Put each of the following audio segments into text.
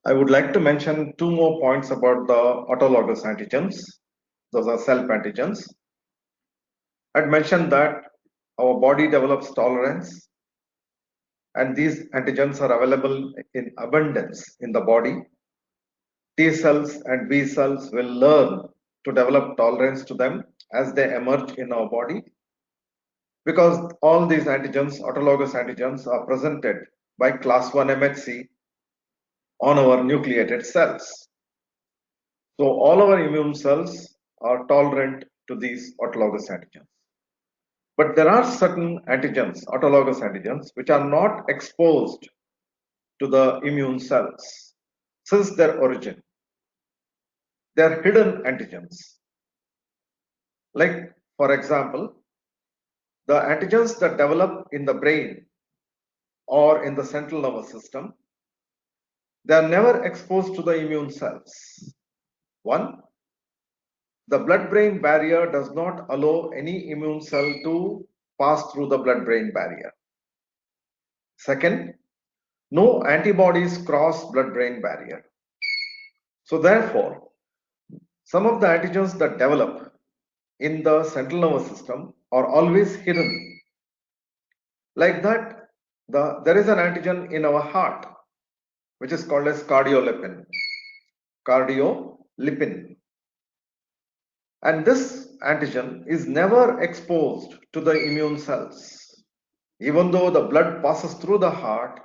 I would like to mention two more points about the autologous antigens. Those are self antigens. I'd mentioned that our body develops tolerance, and these antigens are available in abundance in the body. T cells and B cells will learn to develop tolerance to them as they emerge in our body, because all these antigens, autologous antigens, are presented by class 1 MHC on our nucleated cells. So all our immune cells are tolerant to these autologous antigens. But there are certain antigens, autologous antigens, which are not exposed to the immune cells since their origin. They are hidden antigens. Like, for example, the antigens that develop in the brain or in the central nervous system, they are never exposed to the immune cells. One, the blood-brain barrier does not allow any immune cell to pass through the blood-brain barrier. Second, no antibodies cross blood-brain barrier. So therefore, some of the antigens that develop in the central nervous system are always hidden. Like that, there is an antigen in our heart, which is called as cardiolipin. Cardiolipin. And this antigen is never exposed to the immune cells. Even though the blood passes through the heart,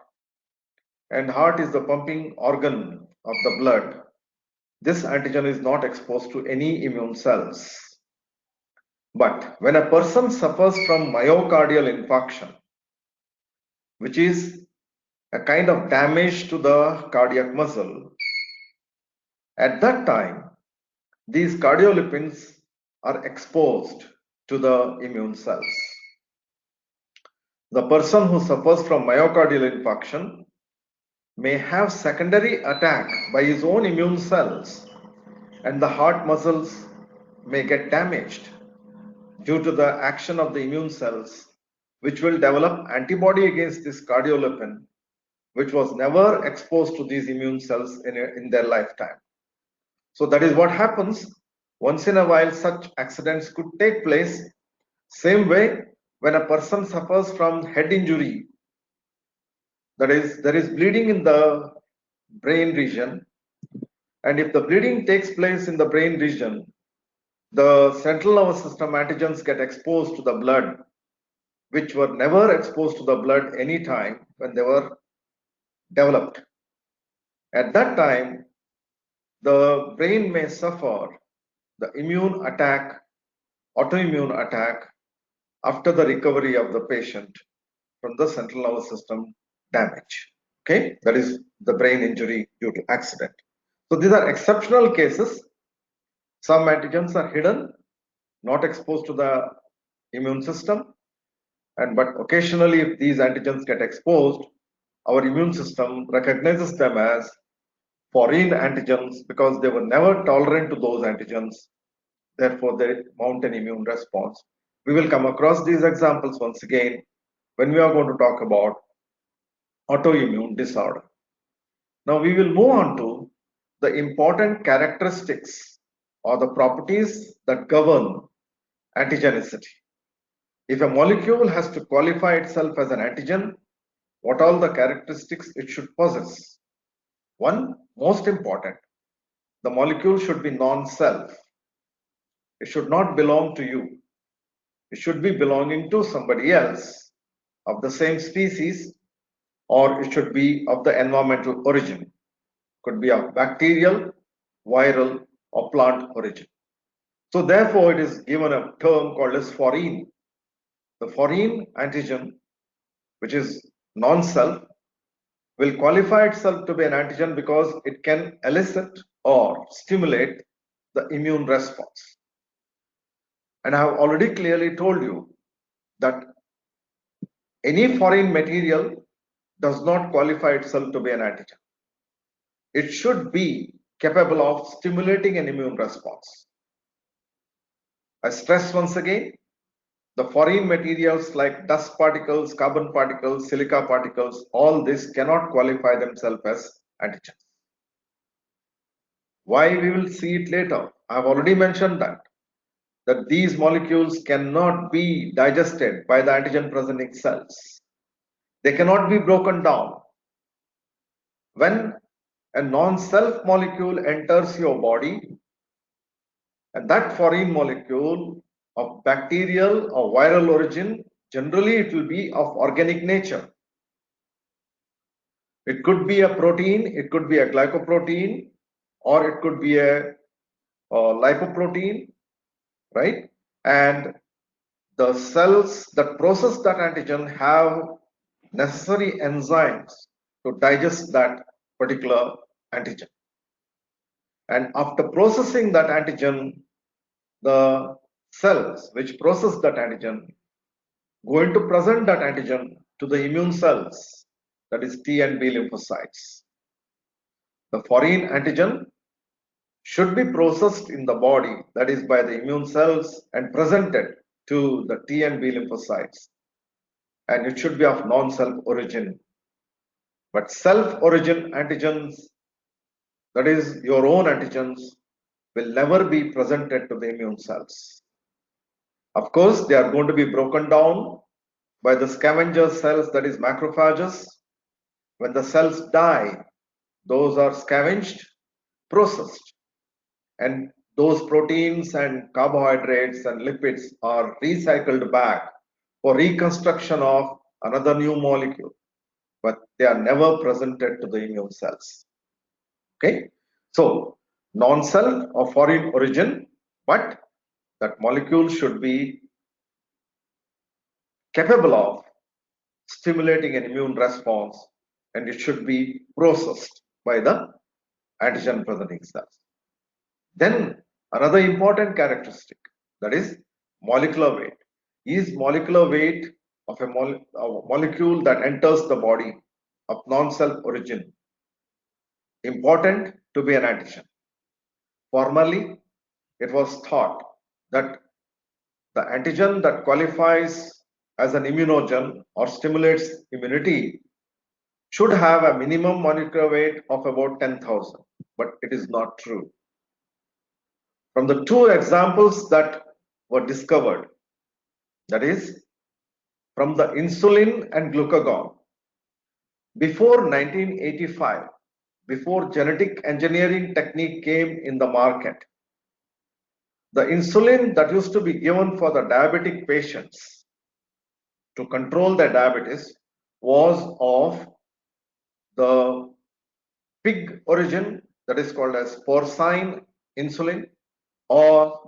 and heart is the pumping organ of the blood, this antigen is not exposed to any immune cells. But when a person suffers from myocardial infarction, which is a kind of damage to the cardiac muscle, at that time, these cardiolipins are exposed to the immune cells. The person who suffers from myocardial infarction may have secondary attack by his own immune cells, and the heart muscles may get damaged due to the action of the immune cells, which will develop antibody against this cardiolipin, which was never exposed to these immune cells in their lifetime. So that is what happens. Once in a while, such accidents could take place. Same way, when a person suffers from head injury, that is, there is bleeding in the brain region, and if the bleeding takes place in the brain region, the central nervous system antigens get exposed to the blood, which were never exposed to the blood any time when they were developed. At that time, the brain may suffer the immune attack, autoimmune attack, after the recovery of the patient from the central nervous system damage. Okay, that is the brain injury due to accident. So these are exceptional cases. Some antigens are hidden, not exposed to the immune system, and but occasionally if these antigens get exposed, our immune system recognizes them as foreign antigens because they were never tolerant to those antigens. Therefore, they mount an immune response. We will come across these examples once again when we are going to talk about autoimmune disorder. Now we will move on to the important characteristics or the properties that govern antigenicity. If a molecule has to qualify itself as an antigen, what all the characteristics it should possess? One, most important, the molecule should be non-self. It should not belong to you. It should be belonging to somebody else of the same species, or it should be of the environmental origin. Could be of bacterial, viral, or plant origin. So therefore, it is given a term called as foreign. The foreign antigen, which is non-self, will qualify itself to be an antigen because it can elicit or stimulate the immune response. And I have already clearly told you that any foreign material does not qualify itself to be an antigen. It should be capable of stimulating an immune response. I stress once again, the foreign materials like dust particles, carbon particles, silica particles, all this cannot qualify themselves as antigens. Why, we will see it later. I have already mentioned that these molecules cannot be digested by the antigen presenting cells. They cannot be broken down. When a non-self molecule enters your body, and that foreign molecule of bacterial or viral origin, generally it will be of organic nature. It could be a protein, it could be a glycoprotein, or it could be a lipoprotein, right? And the cells that process that antigen have necessary enzymes to digest that particular antigen. And after processing that antigen, the cells which process that antigen going to present that antigen to the immune cells, that is T and B lymphocytes. The foreign antigen should be processed in the body, that is by the immune cells, and presented to the T and B lymphocytes, and it should be of non-self origin. But self origin antigens, that is your own antigens, will never be presented to the immune cells. Of course, they are going to be broken down by the scavenger cells, that is macrophages. When the cells die, those are scavenged, processed, and those proteins and carbohydrates and lipids are recycled back for reconstruction of another new molecule, but they are never presented to the immune cells. Okay, so non-self or foreign origin, but that molecule should be capable of stimulating an immune response, and it should be processed by the antigen presenting cells. Then another important characteristic, that is molecular weight. Is molecular weight of a molecule that enters the body of non-self origin important to be an antigen? Formerly, it was thought that the antigen that qualifies as an immunogen or stimulates immunity should have a minimum molecular weight of about 10,000, but it is not true. From the two examples that were discovered, that is from the insulin and glucagon, before 1985, before genetic engineering technique came in the market, the insulin that used to be given for the diabetic patients to control their diabetes was of the pig origin, that is called as porcine insulin, or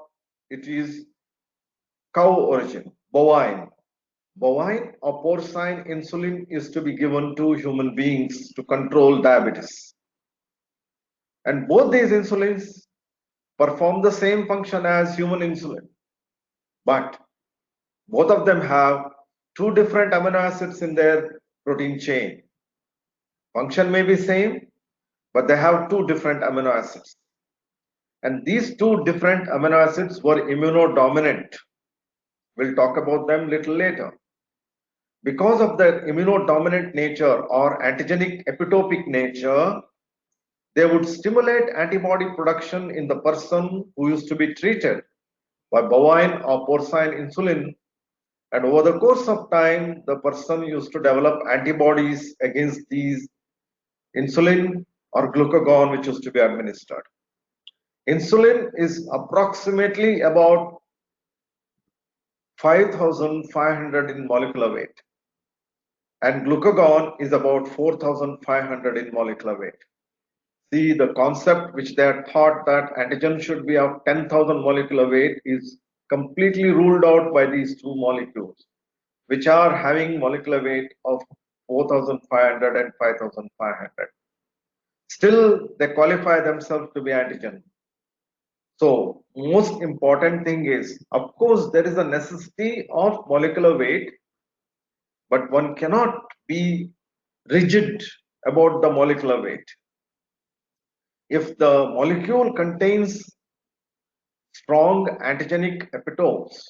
it is cow origin, bovine. Bovine or porcine insulin is to be given to human beings to control diabetes. And both these insulins perform the same function as human insulin, but both of them have two different amino acids in their protein chain. Function may be same, but they have two different amino acids. And these two different amino acids were immunodominant. We'll talk about them little later. Because of their immunodominant nature or antigenic epitopic nature, they would stimulate antibody production in the person who used to be treated by bovine or porcine insulin, and over the course of time the person used to develop antibodies against these insulin or glucagon which used to be administered. Insulin is approximately about 5,500 in molecular weight, and glucagon is about 4,500 in molecular weight. See, the concept which they had thought that antigen should be of 10,000 molecular weight is completely ruled out by these two molecules, which are having molecular weight of 4,500 and 5,500. Still, they qualify themselves to be antigen. So, most important thing is, of course, there is a necessity of molecular weight, but one cannot be rigid about the molecular weight. If the molecule contains strong antigenic epitopes,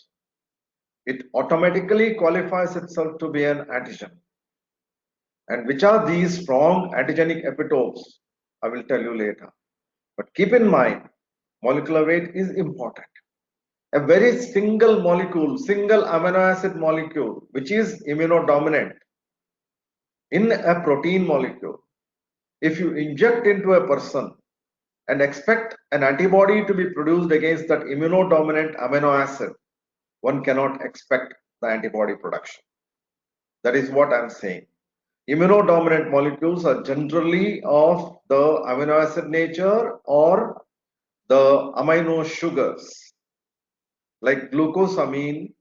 it automatically qualifies itself to be an antigen. And which are these strong antigenic epitopes? I will tell you later. But keep in mind, molecular weight is important. A very single molecule, single amino acid molecule, which is immunodominant in a protein molecule, if you inject into a person and expect an antibody to be produced against that immunodominant amino acid, one cannot expect the antibody production. That is what I'm saying. Immunodominant molecules are generally of the amino acid nature or the amino sugars like glucosamine,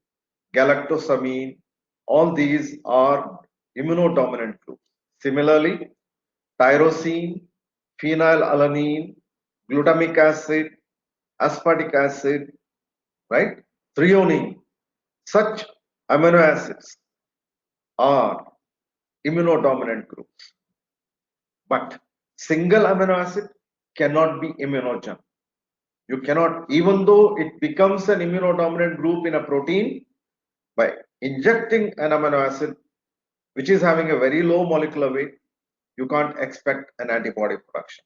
galactosamine, all these are immunodominant groups. Similarly, tyrosine, phenylalanine, glutamic acid, aspartic acid, right? Threonine, such amino acids are immunodominant groups. But single amino acid cannot be immunogen. You cannot, even though it becomes an immunodominant group in a protein, by injecting an amino acid which is having a very low molecular weight, you can't expect an antibody production.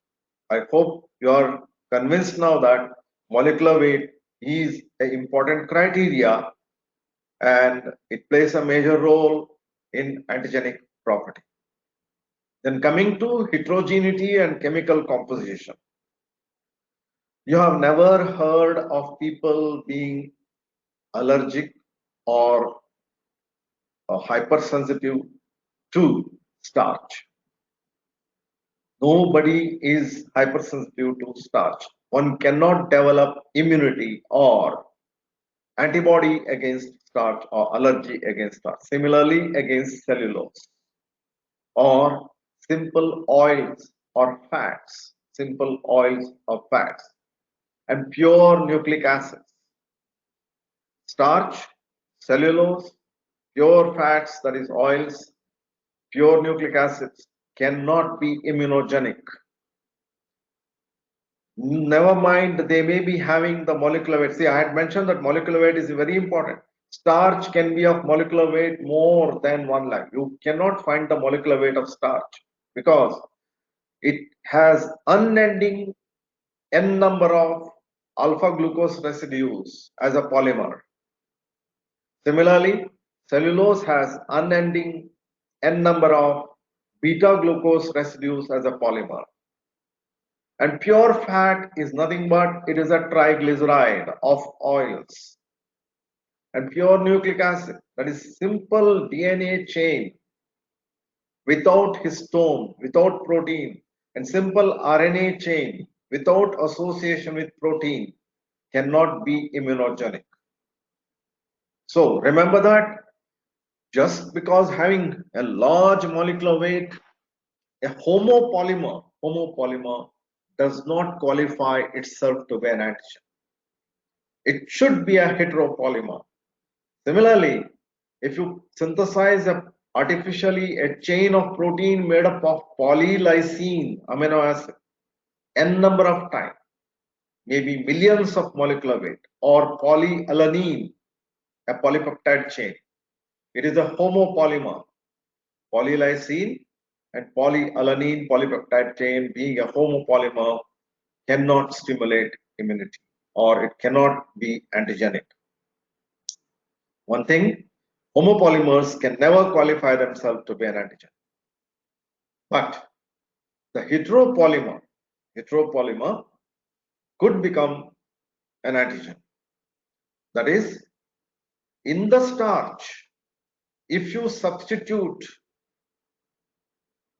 I hope you are convinced now that molecular weight is an important criteria and it plays a major role in antigenic property. Then coming to heterogeneity and chemical composition. You have never heard of people being allergic or hypersensitive to starch. Nobody is hypersensitive to starch. One cannot develop immunity or antibody against starch or allergy against starch. Similarly, against cellulose or simple oils or fats, simple oils or fats, and pure nucleic acids. Starch, cellulose, pure fats, that is oils, pure nucleic acids cannot be immunogenic. Never mind, they may be having the molecular weight. See, I had mentioned that molecular weight is very important. Starch can be of molecular weight more than 1 lakh. You cannot find the molecular weight of starch because it has unending n number of alpha glucose residues as a polymer. Similarly, cellulose has unending n number of beta glucose residues as a polymer. And pure fat is nothing but it is a triglyceride of oils. And pure nucleic acid, that is simple DNA chain without histone, without protein, and simple RNA chain without association with protein cannot be immunogenic. So remember that just because having a large molecular weight, a homopolymer does not qualify itself to be an antigen. It should be a heteropolymer. Similarly, if you synthesize artificially a chain of protein made up of polylysine amino acid n number of times, maybe millions of molecular weight, or polyalanine, a polypeptide chain, it is a homopolymer. Polylysine and polyalanine polypeptide chain being a homopolymer cannot stimulate immunity or it cannot be antigenic. One thing, homopolymers can never qualify themselves to be an antigen. But the heteropolymer could become an antigen. That is, in the starch, if you substitute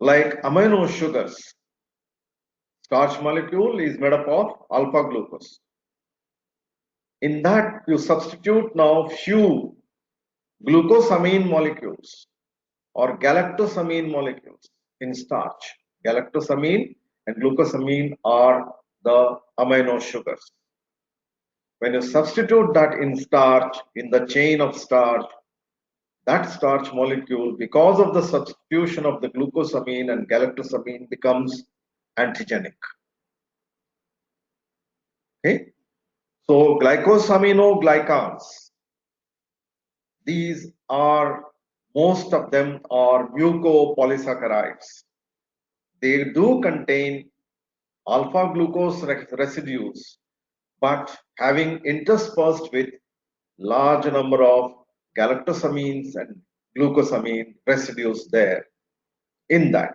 like amino sugars, starch molecule is made up of alpha glucose. In that, you substitute now few glucosamine molecules or galactosamine molecules in starch. Galactosamine and glucosamine are the amino sugars. When you substitute that in starch, in the chain of starch, that starch molecule, because of the substitution of the glucosamine and galactosamine, becomes antigenic. Okay, so glycosaminoglycans, these are, most of them are mucopolysaccharides. They do contain alpha glucose residues, but having interspersed with large number of galactosamines and glucosamine residues there in that.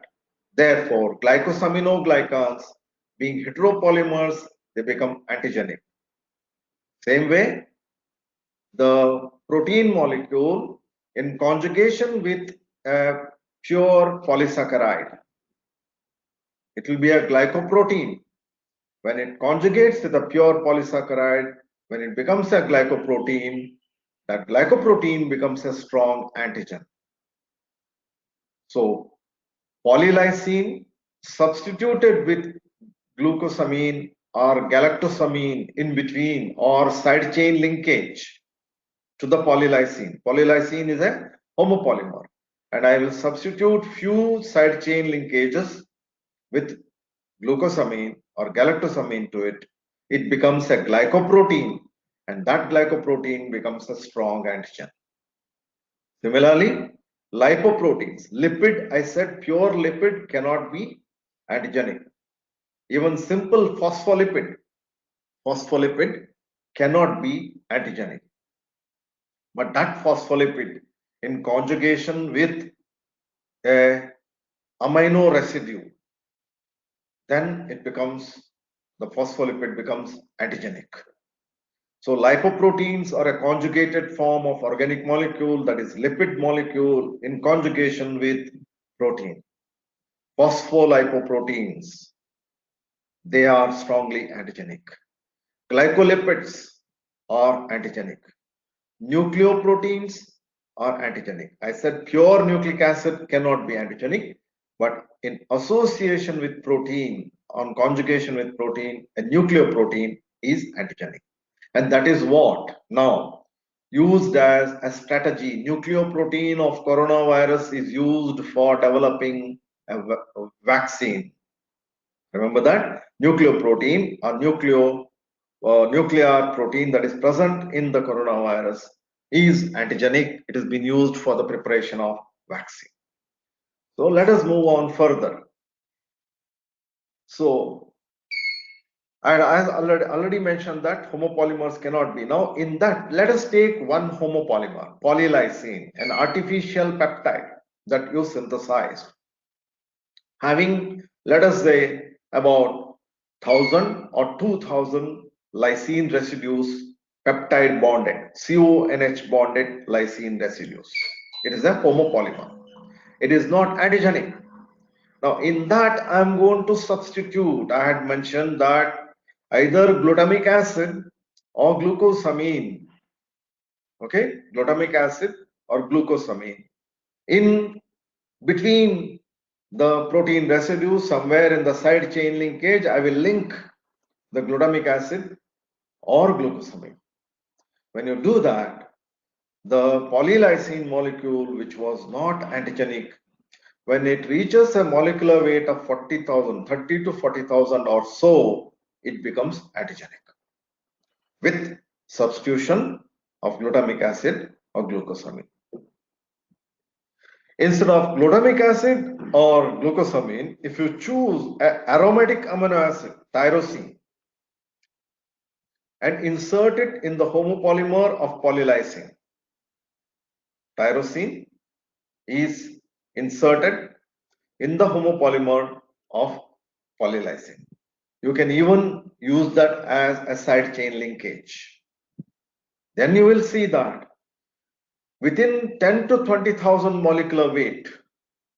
Therefore, glycosaminoglycans being heteropolymers, they become antigenic. Same way, the protein molecule in conjugation with a pure polysaccharide, it will be a glycoprotein. When it conjugates with a pure polysaccharide, when it becomes a glycoprotein, that glycoprotein becomes a strong antigen. So polylysine substituted with glucosamine or galactosamine in between or side chain linkage to the polylysine. Polylysine is a homopolymer, and I will substitute few side chain linkages with glucosamine or galactosamine to it. It becomes a glycoprotein, and that glycoprotein becomes a strong antigen. Similarly, lipoproteins, lipid, I said pure lipid cannot be antigenic. Even simple phospholipid cannot be antigenic. But that phospholipid in conjugation with a amino residue, then it becomes, the phospholipid becomes antigenic. So lipoproteins are a conjugated form of organic molecule, that is lipid molecule in conjugation with protein. Phospholipoproteins, they are strongly antigenic. Glycolipids are antigenic. Nucleoproteins are antigenic. I said pure nucleic acid cannot be antigenic, but in association with protein, on conjugation with protein, a nucleoprotein is antigenic. And that is what now used as a strategy. Nucleoprotein of coronavirus is used for developing a vaccine. Remember that nucleoprotein or nuclear protein that is present in the coronavirus is antigenic. It has been used for the preparation of vaccine. So let us move on further. So I already mentioned that homopolymers cannot be. Now in that, let us take one homopolymer, polylysine, an artificial peptide that you synthesized, having, let us say, about 1000 or 2000 lysine residues, peptide bonded, CONH bonded lysine residues. It is a homopolymer. It is not antigenic. Now in that I am going to substitute, I had mentioned that either glutamic acid or glucosamine, okay, glutamic acid or glucosamine in between the protein residue, somewhere in the side chain linkage, I will link the glutamic acid or glucosamine. When you do that, the polylysine molecule, which was not antigenic, when it reaches a molecular weight of 40,000, 30 to 40,000 or so, it becomes antigenic with substitution of glutamic acid or glucosamine. Instead of glutamic acid or glucosamine, if you choose an aromatic amino acid, tyrosine, and insert it in the homopolymer of polylysine, tyrosine is inserted in the homopolymer of polylysine. You can even use that as a side chain linkage. Then you will see that within 10 to 20,000 molecular weight,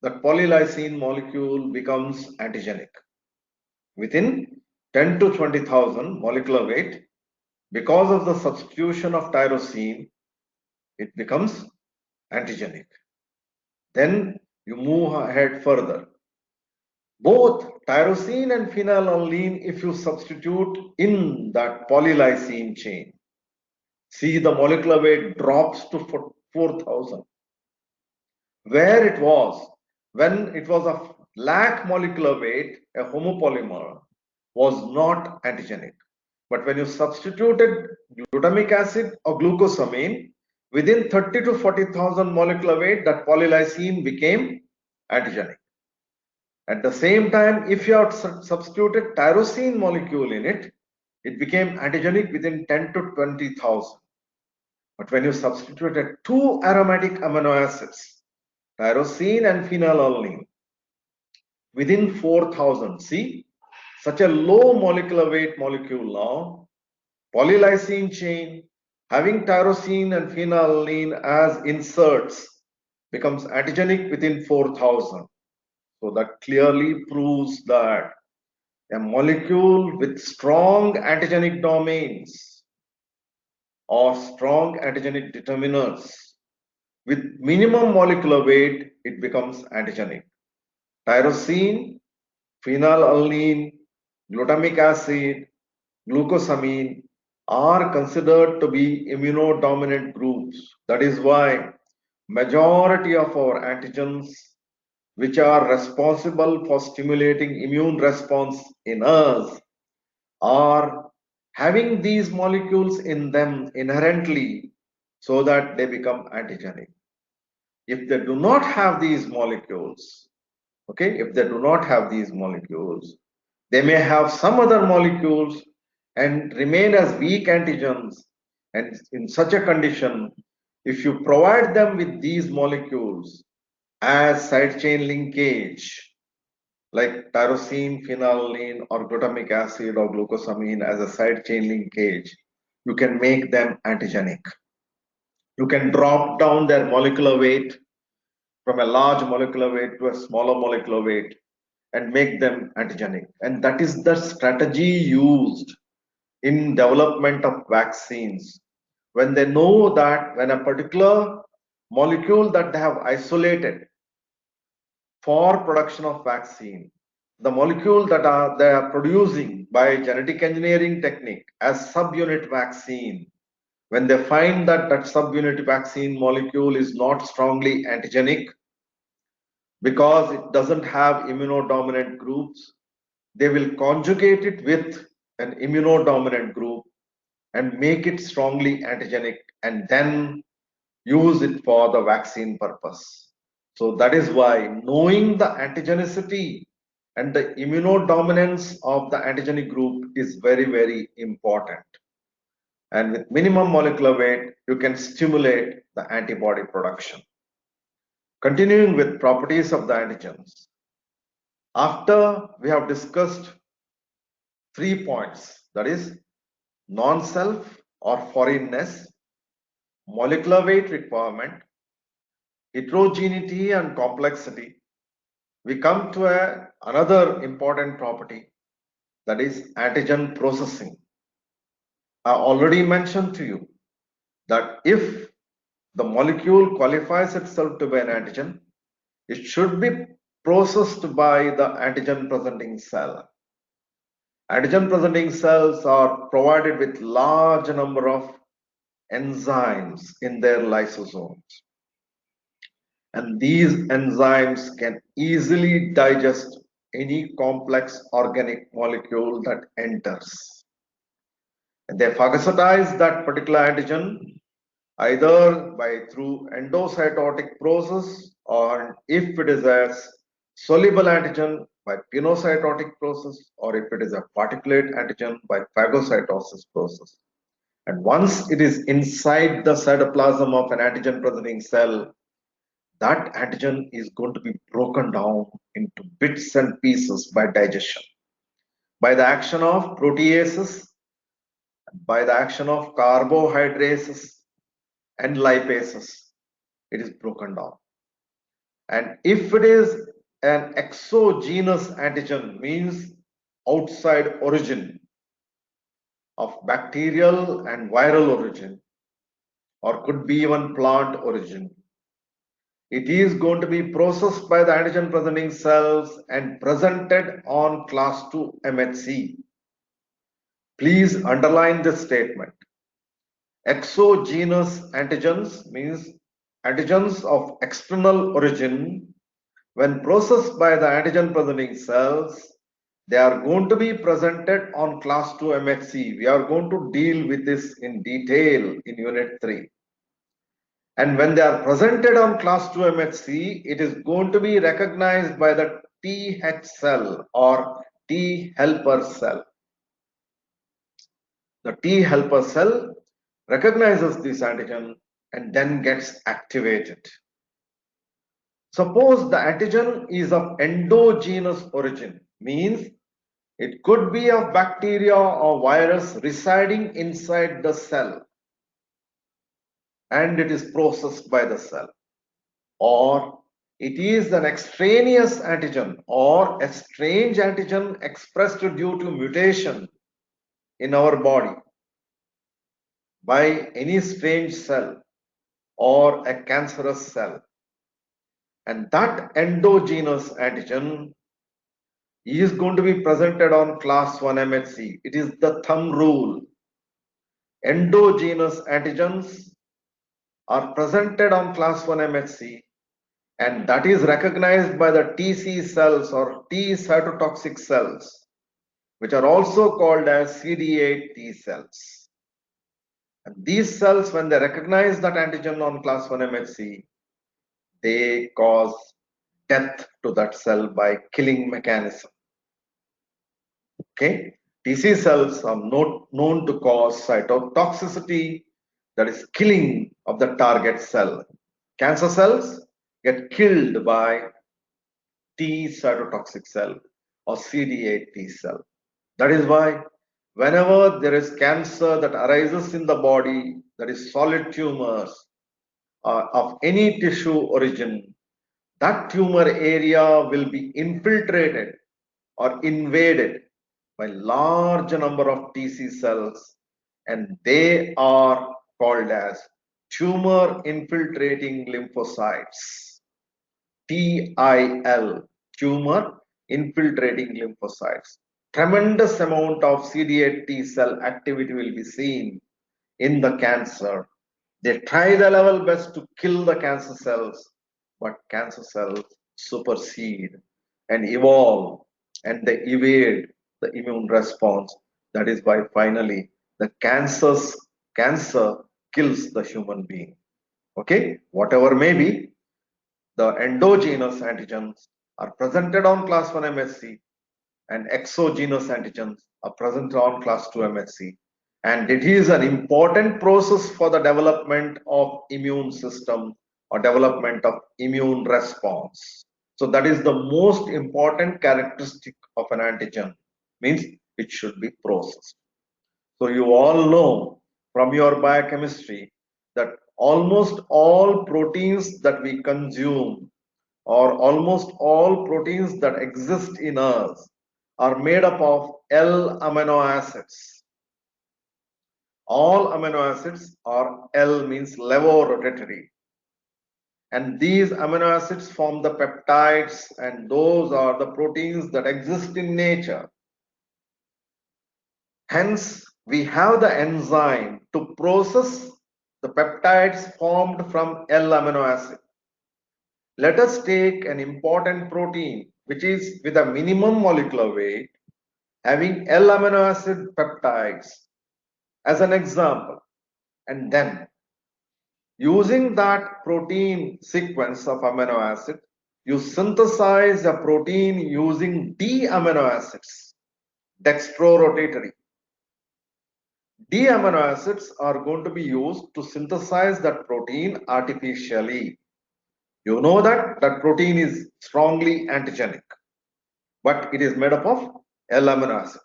the polylysine molecule becomes antigenic. Within 10 to 20,000 molecular weight, because of the substitution of tyrosine, it becomes antigenic. Then you move ahead further. Both tyrosine and phenylalanine, if you substitute in that polylysine chain, see the molecular weight drops to 4,000. Where it was, when it was a lakh molecular weight, a homopolymer was not antigenic. But when you substituted glutamic acid or glucosamine, within 30 to 40,000 molecular weight, that polylysine became antigenic. At the same time, if you have substituted tyrosine molecule in it, it became antigenic within 10 to 20,000. But when you substituted two aromatic amino acids, tyrosine and phenylalanine, within 4,000, see, such a low molecular weight molecule now, polylysine chain, having tyrosine and phenylalanine as inserts, becomes antigenic within 4,000. So that clearly proves that a molecule with strong antigenic domains or strong antigenic determinants with minimum molecular weight, it becomes antigenic. Tyrosine, phenylalanine, glutamic acid, glucosamine are considered to be immunodominant groups. That is why majority of our antigens which are responsible for stimulating immune response in us are having these molecules in them inherently so that they become antigenic. If they do not have these molecules, okay, if they do not have these molecules, they may have some other molecules and remain as weak antigens. And in such a condition, if you provide them with these molecules as side chain linkage, like tyrosine, phenylalanine, or glutamic acid or glucosamine as a side chain linkage, you can make them antigenic. You can drop down their molecular weight from a large molecular weight to a smaller molecular weight and make them antigenic. And that is the strategy used in development of vaccines. When they know that when a particular molecule that they have isolated for production of vaccine, the molecule that they are producing by genetic engineering technique as subunit vaccine, when they find that that subunit vaccine molecule is not strongly antigenic because it doesn't have immunodominant groups, they will conjugate it with an immunodominant group and make it strongly antigenic and then use it for the vaccine purpose. So that is why knowing the antigenicity and the immunodominance of the antigenic group is very, very important. And with minimum molecular weight, you can stimulate the antibody production. Continuing with properties of the antigens. After we have discussed 3 points, that is non-self or foreignness, molecular weight requirement, heterogeneity and complexity, we come to another important property, that is antigen processing. I already mentioned to you that if the molecule qualifies itself to be an antigen, it should be processed by the antigen presenting cell. Antigen presenting cells are provided with large number of enzymes in their lysosomes. And these enzymes can easily digest any complex organic molecule that enters. And they phagocytize that particular antigen either by through endocytotic process, or if it is a soluble antigen by pinocytotic process, or if it is a particulate antigen by phagocytosis process. And once it is inside the cytoplasm of an antigen presenting cell, that antigen is going to be broken down into bits and pieces by digestion, by the action of proteases, by the action of carbohydrases and lipases. It is broken down. And if it is an exogenous antigen, means outside origin of bacterial and viral origin, or could be even plant origin, it is going to be processed by the antigen presenting cells and presented on class 2 MHC. Please underline this statement. Exogenous antigens means antigens of external origin. When processed by the antigen presenting cells, they are going to be presented on class 2 MHC. We are going to deal with this in detail in unit 3. And when they are presented on class 2 MHC, it is going to be recognized by the Th cell or T helper cell. The T helper cell recognizes this antigen and then gets activated. Suppose the antigen is of endogenous origin, means it could be of bacteria or virus residing inside the cell and it is processed by the cell. Or it is an extraneous antigen or a strange antigen expressed due to mutation in our body by any strange cell or a cancerous cell. And that endogenous antigen is going to be presented on class 1 MHC. It is the thumb rule. Endogenous antigens are presented on class 1 MHC and that is recognized by the TC cells or T cytotoxic cells, which are also called as CD8 T cells. And these cells, when they recognize that antigen on class 1 MHC, they cause death to that cell by killing mechanism. Okay, TC cells are not known to cause cytotoxicity, that is killing of the target cell. Cancer cells get killed by T cytotoxic cell or CD8 T cell. That is why whenever there is cancer that arises in the body, that is solid tumors of any tissue origin, that tumor area will be infiltrated or invaded by large number of TC cells and they are called as tumor infiltrating lymphocytes. TIL, tumor infiltrating lymphocytes. Tremendous amount of CD8 T cell activity will be seen in the cancer. They try the level best to kill the cancer cells, but cancer cells supersede and evolve and they evade the immune response. That is why finally the cancer kills the human being. Okay, whatever may be, the endogenous antigens are presented on class 1 MHC and exogenous antigens are present on class 2 MHC. And it is an important process for the development of immune system or development of immune response. So that is the most important characteristic of an antigen, means it should be processed. So you all know from your biochemistry that almost all proteins that we consume or almost all proteins that exist in us are made up of L amino acids. All amino acids are L means levorotatory. And these amino acids form the peptides and those are the proteins that exist in nature. Hence, we have the enzyme to process the peptides formed from L amino acid. Let us take an important protein which is with a minimum molecular weight having L amino acid peptides as an example, and then using that protein sequence of amino acid, you synthesize a protein using D amino acids, dextrorotatory. D amino acids are going to be used to synthesize that protein artificially. You know that that protein is strongly antigenic, but it is made up of L amino acids.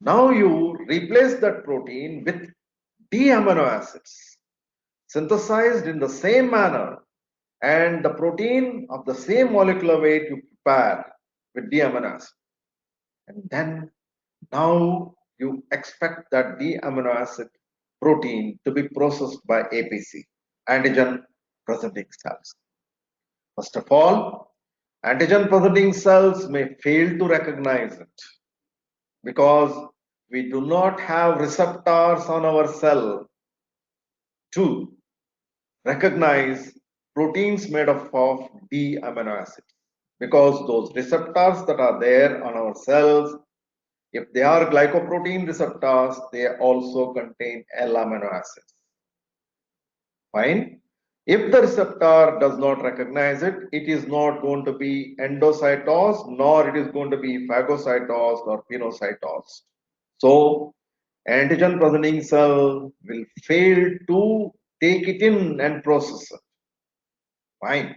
Now you replace that protein with D amino acids synthesized in the same manner and the protein of the same molecular weight you prepare with D amino acid. And then now you expect that D amino acid protein to be processed by APC, antigen presenting cells. First of all, antigen presenting cells may fail to recognize it because we do not have receptors on our cell to recognize proteins made up of D amino acids, because those receptors that are there on our cells, if they are glycoprotein receptors, they also contain L amino acids. Fine. If the receptor does not recognize it, it is not going to be endocytosed, nor it is going to be phagocytosed or pinocytosed. So, antigen presenting cell will fail to take it in and process it. Fine.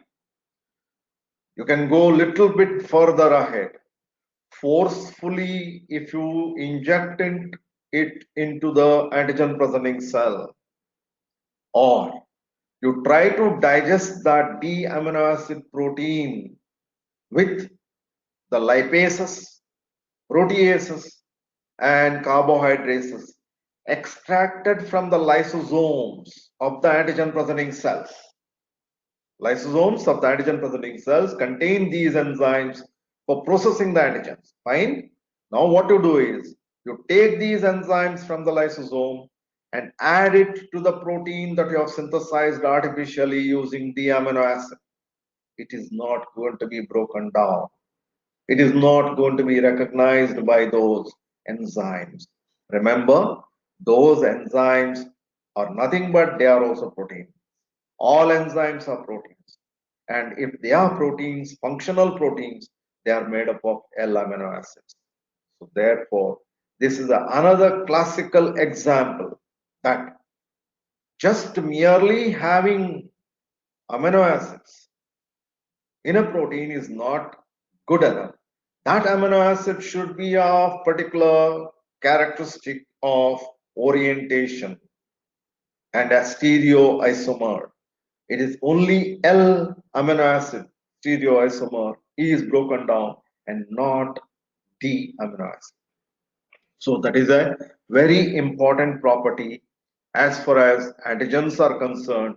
You can go little bit further ahead. Forcefully, if you inject it into the antigen presenting cell, or you try to digest that D amino acid protein with the lipases, proteases, and carbohydrates extracted from the lysosomes of the antigen presenting cells. Lysosomes of the antigen presenting cells contain these enzymes for processing the antigens. Fine. Now what you do is you take these enzymes from the lysosome and add it to the protein that you have synthesized artificially using the amino acid. It is not going to be broken down. It is not going to be recognized by those enzymes. Remember, those enzymes are nothing but they are also proteins. All enzymes are proteins. And if they are proteins, functional proteins, they are made up of L amino acids. So therefore, this is another classical example that just merely having amino acids in a protein is not good enough. That amino acid should be of particular characteristic of orientation and a stereoisomer. It is only L amino acid stereoisomer is broken down and not D amino acid. So that is a very important property as far as antigens are concerned.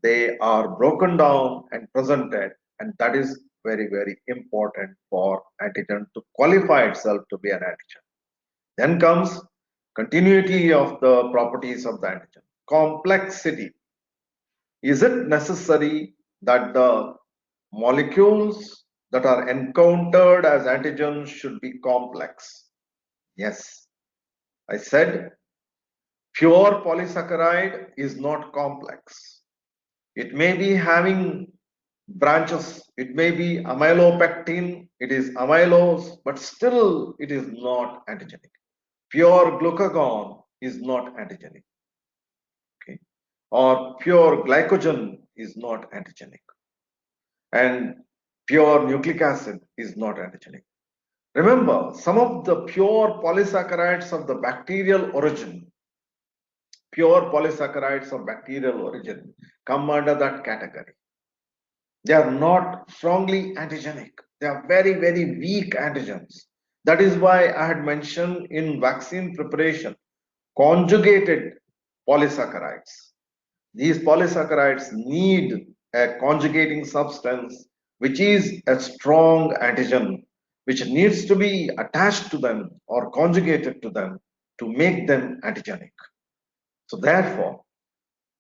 They are broken down and presented, and that is very, very important for antigen to qualify itself to be an antigen. Then comes continuity of the properties of the antigen. Complexity. Is it necessary that the molecules that are encountered as antigens should be complex? Yes. I said pure polysaccharide is not complex. It may be having branches, it may be amylopectin, it is amylose, but still it is not antigenic. Pure glucagon is not antigenic. Okay. Or pure glycogen is not antigenic. And pure nucleic acid is not antigenic. Remember, some of the pure polysaccharides of the bacterial origin, pure polysaccharides of bacterial origin come under that category. They are not strongly antigenic. They are very, very weak antigens. That is why I had mentioned in vaccine preparation, conjugated polysaccharides. These polysaccharides need a conjugating substance which is a strong antigen which needs to be attached to them or conjugated to them to make them antigenic. So therefore,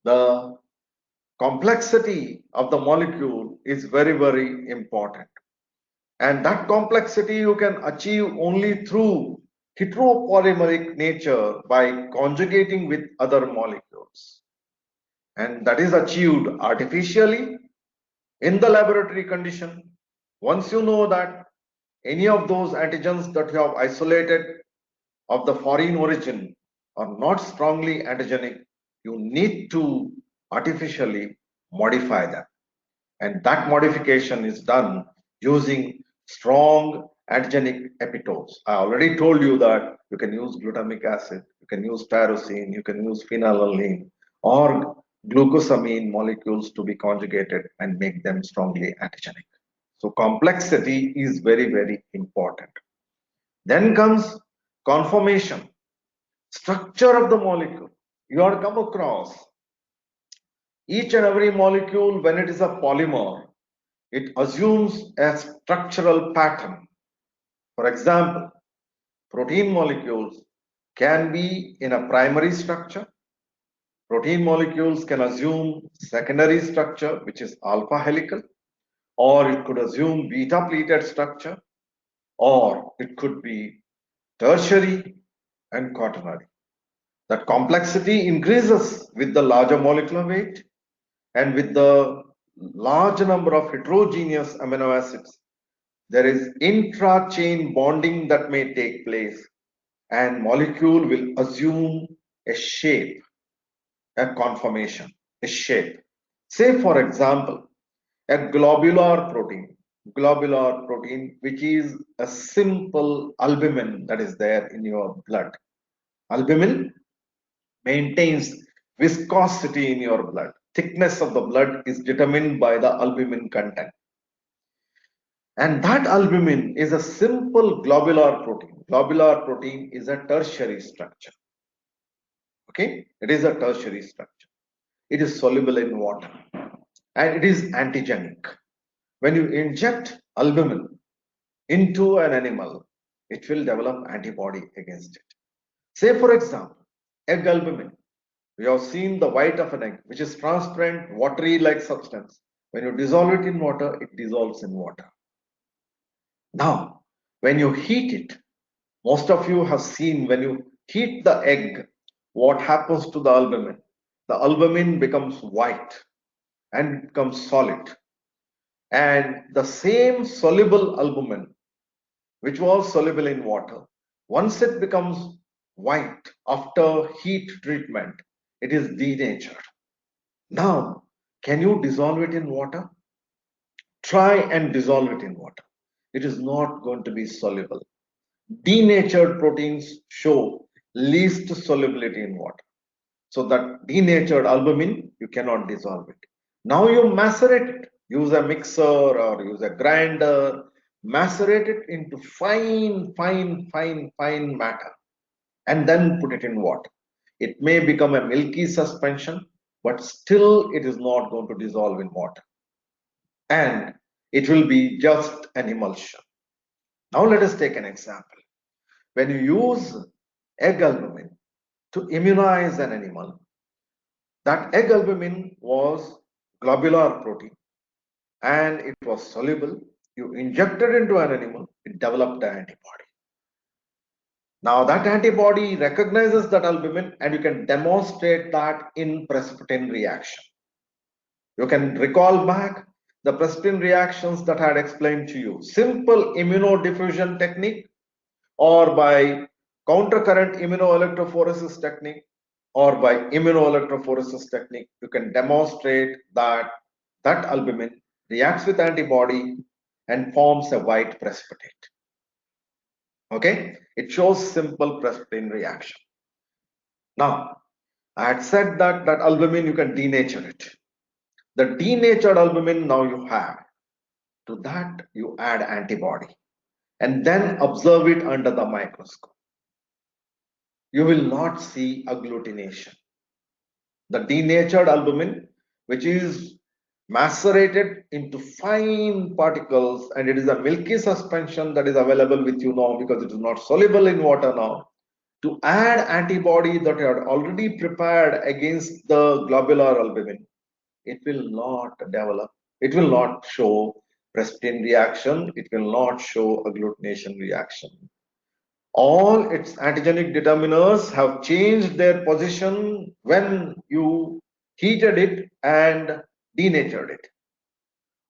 the complexity of the molecule is very, very important. And that complexity you can achieve only through heteropolymeric nature by conjugating with other molecules. And that is achieved artificially in the laboratory condition. Once you know that any of those antigens that you have isolated of the foreign origin are not strongly antigenic, you need to artificially modify them. And that modification is done using strong antigenic epitopes. I already told you that you can use glutamic acid, you can use tyrosine, you can use phenylalanine or glucosamine molecules to be conjugated and make them strongly antigenic. So complexity is very, very important. Then comes conformation, structure of the molecule. You are come across each and every molecule when it is a polymer, it assumes a structural pattern. For example, protein molecules can be in a primary structure. Protein molecules can assume secondary structure, which is alpha helical, or it could assume beta pleated structure, or it could be tertiary and quaternary. That complexity increases with the larger molecular weight. And with the large number of heterogeneous amino acids, there is intra-chain bonding that may take place, and molecule will assume a shape, a conformation, a shape. Say for example, a globular protein which is a simple albumin that is there in your blood. Albumin maintains viscosity in your blood. Thickness of the blood is determined by the albumin content. And that albumin is a simple globular protein. Globular protein is a tertiary structure. Okay, it is a tertiary structure. It is soluble in water and it is antigenic. When you inject albumin into an animal, it will develop antibody against it. Say for example, egg albumin. We have seen the white of an egg, which is transparent, watery like substance. When you dissolve it in water, it dissolves in water. Now, when you heat it, most of you have seen when you heat the egg, what happens to the albumin? The albumin becomes white and becomes solid. And the same soluble albumin, which was soluble in water, once it becomes white after heat treatment, it is denatured. Now, can you dissolve it in water? Try and dissolve it in water. It is not going to be soluble. Denatured proteins show least solubility in water. So that denatured albumin, you cannot dissolve it. Now you macerate it. Use a mixer or use a grinder. Macerate it into fine matter and then put it in water. It may become a milky suspension, but still it is not going to dissolve in water. And it will be just an emulsion. Now let us take an example. When you use egg albumin to immunize an animal, that egg albumin was globular protein and it was soluble. You injected into an animal, it developed an antibody. Now that antibody recognizes that albumin and you can demonstrate that in Presbyterian reaction. You can recall back the Presbyterian reactions that I had explained to you. Simple immunodiffusion technique or by countercurrent immunoelectrophoresis technique or by immunoelectrophoresis technique, you can demonstrate that that albumin reacts with antibody and forms a white precipitate. Okay, it shows simple Presbyterian reaction. Now, I had said that albumin you can denature it. The denatured albumin now you have. To that you add antibody and then observe it under the microscope. You will not see agglutination. The denatured albumin, which is macerated into fine particles, and it is a milky suspension that is available with you now because it is not soluble in water now. To add antibody that you had already prepared against the globular albumin, it will not develop, it will not show Presbyterian reaction, it will not show agglutination reaction. All its antigenic determiners have changed their position when you heated it and denatured it.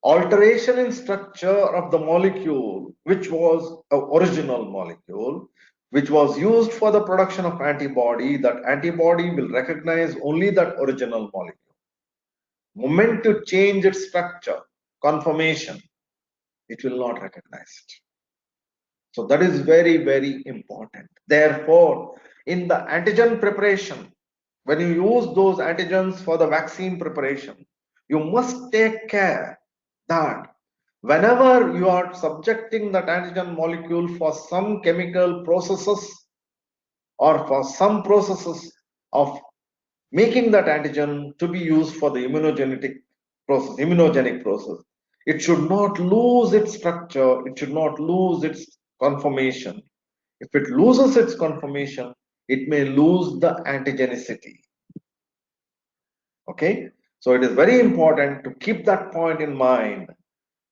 Alteration in structure of the molecule, which was an original molecule, which was used for the production of antibody, that antibody will recognize only that original molecule. Moment to change its structure, conformation, it will not recognize it. So that is very important. Therefore, in the antigen preparation, when you use those antigens for the vaccine preparation, you must take care that whenever you are subjecting that antigen molecule for some chemical processes or for some processes of making that antigen to be used for the immunogenic process, it should not lose its structure, it should not lose its conformation. If it loses its conformation, it may lose the antigenicity. Okay, so it is very important to keep that point in mind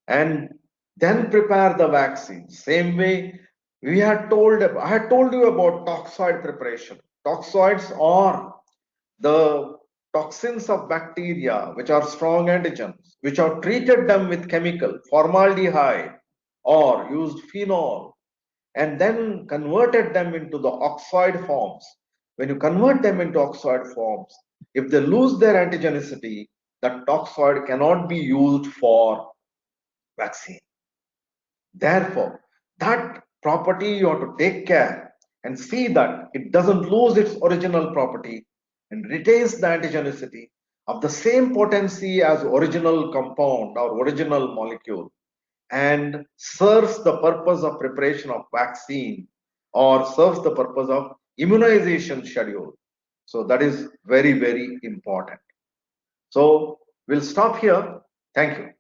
and then prepare the vaccine. Same way I had told you about toxoid preparation. Toxoids are the toxins of bacteria, which are strong antigens, which have treated them with chemical, formaldehyde, or used phenol, and then converted them into the oxide forms. When you convert them into oxide forms, if they lose their antigenicity, that oxide cannot be used for vaccine. Therefore, that property you have to take care and see that it doesn't lose its original property and retains the antigenicity of the same potency as original compound or original molecule and serves the purpose of preparation of vaccine or serves the purpose of immunization schedule. So that is very, very important. So we'll stop here. Thank you.